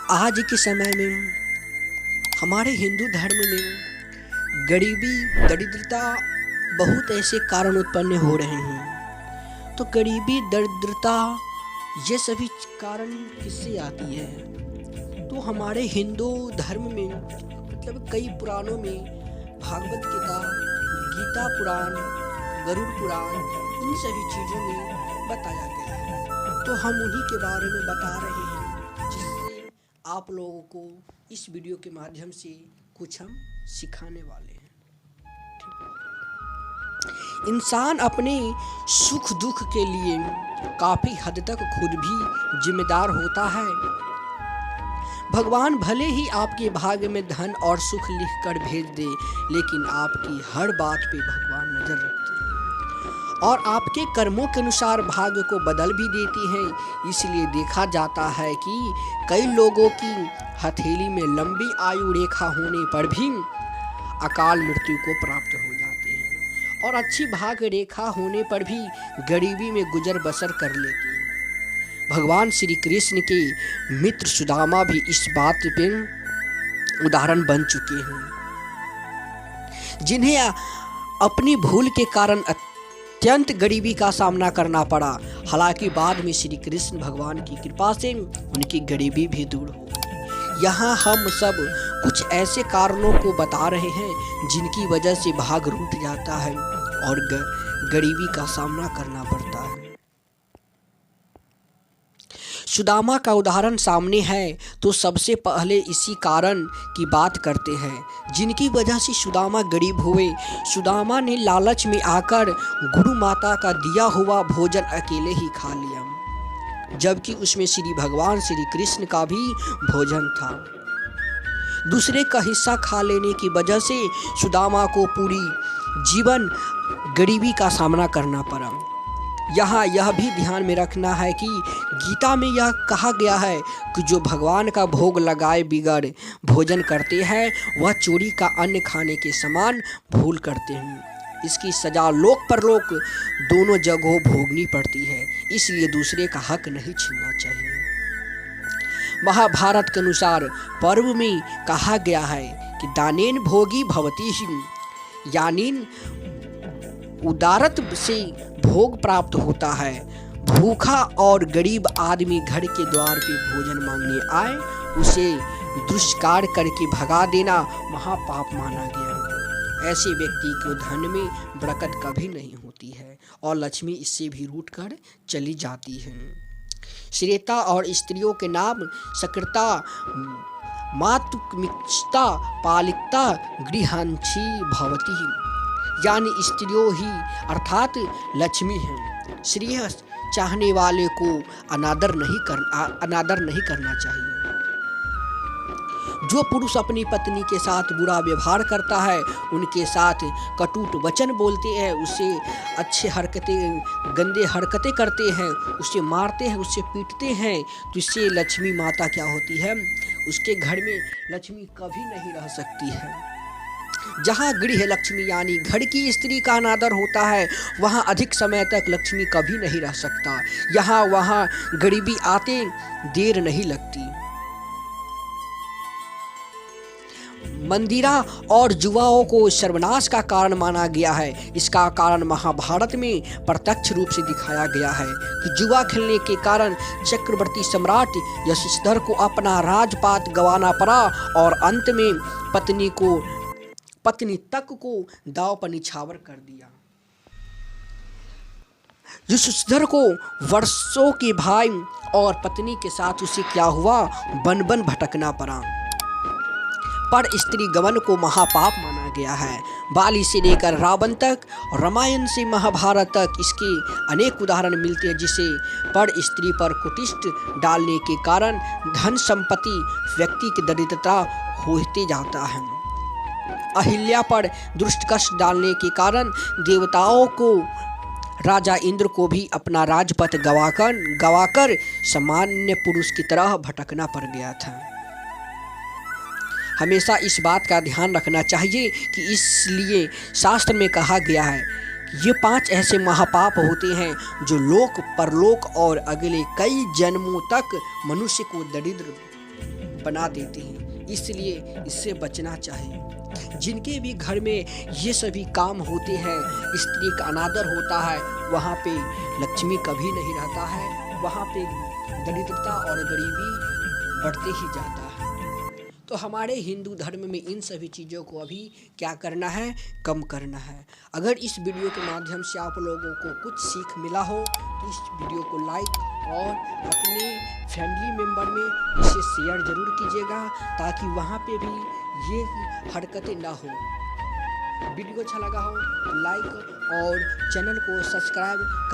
आज के समय में हमारे हिंदू धर्म में गरीबी, दरिद्रता बहुत ऐसे कारण उत्पन्न हो रहे हैं। तो गरीबी, दरिद्रता ये सभी कारण किससे आती है? तो हमारे हिंदू धर्म में मतलब कई पुराणों में भागवत गीता, गीता पुराण, गरुड़ पुराण, इन सभी चीज़ों में बताया गया है। तो हम उन्हीं के बारे में बता रहे हैं, जिससे आप लोगों को इस वीडियो के माध्यम से कुछ हम सिखाने वाले हैं। इंसान अपने सुख दुख के लिए काफ़ी हद तक खुद भी जिम्मेदार होता है। भगवान भले ही आपके भाग्य में धन और सुख लिख कर भेज दे, लेकिन आपकी हर बात पे भगवान नजर रखते हैं और आपके कर्मों के अनुसार भाग्य को बदल भी देती हैं। इसलिए देखा जाता है कि कई लोगों की हथेली में लंबी आयु रेखा होने पर भी अकाल मृत्यु को प्राप्त हो जाते हैं और अच्छी भाग्य रेखा होने पर भी गरीबी में गुजर बसर कर लेते हैं। भगवान श्री कृष्ण के मित्र सुदामा भी इस बात पे उदाहरण बन चुके हैं, जिन्हें अपनी भूल के कारण अत्यंत गरीबी का सामना करना पड़ा। हालांकि बाद में श्री कृष्ण भगवान की कृपा से उनकी गरीबी भी दूर हो गई। यहाँ हम सब कुछ ऐसे कारणों को बता रहे हैं जिनकी वजह से भाग्य रूठ जाता है और गरीबी का सामना करना पड़ता है। सुदामा का उदाहरण सामने है, तो सबसे पहले इसी कारण की बात करते हैं जिनकी वजह से सुदामा गरीब हुए। सुदामा ने लालच में आकर गुरु माता का दिया हुआ भोजन अकेले ही खा लिया, जबकि उसमें श्री भगवान श्री कृष्ण का भी भोजन था। दूसरे का हिस्सा खा लेने की वजह से सुदामा को पूरी जीवन गरीबी का सामना करना पड़ा। यहाँ यह भी ध्यान में रखना है कि गीता में यह कहा गया है कि जो भगवान का भोग लगाए बिगड़ भोजन करते हैं वह चोरी का अन्न खाने के समान भूल करते हैं। इसकी सजा लोक परलोक दोनों जगहों भोगनी पड़ती है, इसलिए दूसरे का हक नहीं छीनना चाहिए। महाभारत के अनुसार पर्व में कहा गया है कि दानेन भोगी भवति ही, यानी उदारत से भोग प्राप्त होता है। भूखा और गरीब आदमी घर के द्वार पे भोजन मांगने आए, उसे दुष्कार करके भगा देना महापाप माना गया है। ऐसे व्यक्ति को धन में बरकत कभी नहीं होती है और लक्ष्मी इससे भी रूठ कर चली जाती है। श्रेता और स्त्रियों के नाम सकृता, मातुमिष्टा, पालिता, गृहांची भवती, यानी स्त्रियों ही अर्थात लक्ष्मी हैं। श्रेय चाहने वाले को अनादर नहीं करना चाहिए। जो पुरुष अपनी पत्नी के साथ बुरा व्यवहार करता है, उनके साथ कटुट वचन बोलते हैं, उससे अच्छे हरकतें गंदे हरकतें करते हैं, उसे मारते हैं, उसे पीटते हैं, तो इससे लक्ष्मी माता क्या होती है, उसके घर में लक्ष्मी कभी नहीं रह सकती है। जहाँ गृह लक्ष्मी यानी घर की स्त्री का अनादर होता है, वहाँ अधिक समय तक लक्ष्मी कभी नहीं रह सकता। यहाँ वहाँ गरीबी आते देर नहीं लगती। मंदिरा और जुआओं को सर्वनाश का कारण माना गया है। इसका कारण महाभारत में प्रत्यक्ष रूप से दिखाया गया है कि जुआ खेलने के कारण चक्रवर्ती सम्राट यशोधर को अपना राजपाट गंवाना पड़ा और अंत में पत्नी तक को दांव पर निछावर कर दिया। यशोधर को वर्षों के भाई और पत्नी के साथ उसे क्या हुआ, वन वन भटकना पड़ा। पर स्त्री गमन को महापाप माना गया है। बाली से लेकर रावण तक, रामायण से महाभारत तक इसके अनेक उदाहरण मिलते हैं, जिसे पर स्त्री पर कुटिष्ट डालने के कारण धन संपत्ति व्यक्ति की दरिद्रता होते जाता है। अहिल्या पर दुष्ट कष्ट डालने के कारण देवताओं को, राजा इंद्र को भी अपना राजपथ गवाकर सामान्य पुरुष की तरह भटकना पड़ गया था। हमेशा इस बात का ध्यान रखना चाहिए कि इसलिए शास्त्र में कहा गया है कि ये 5 ऐसे महापाप होते हैं जो लोक परलोक और अगले कई जन्मों तक मनुष्य को दरिद्र बना देते हैं, इसलिए इससे बचना चाहिए। जिनके भी घर में ये सभी काम होते हैं, स्त्री का अनादर होता है, वहाँ पे लक्ष्मी कभी नहीं रहता है, वहाँ पे दरिद्रता और गरीबी बढ़ते ही जाता है। तो हमारे हिंदू धर्म में इन सभी चीज़ों को अभी क्या करना है, कम करना है। अगर इस वीडियो के माध्यम से आप लोगों को कुछ सीख मिला हो तो इस वीडियो को लाइक और अपने फैमिली मेम्बर में इसे शेयर ज़रूर कीजिएगा, ताकि वहाँ पे भी ये हरकतें ना हो। वीडियो अच्छा लगा हो तो लाइक और चैनल को सब्सक्राइब कर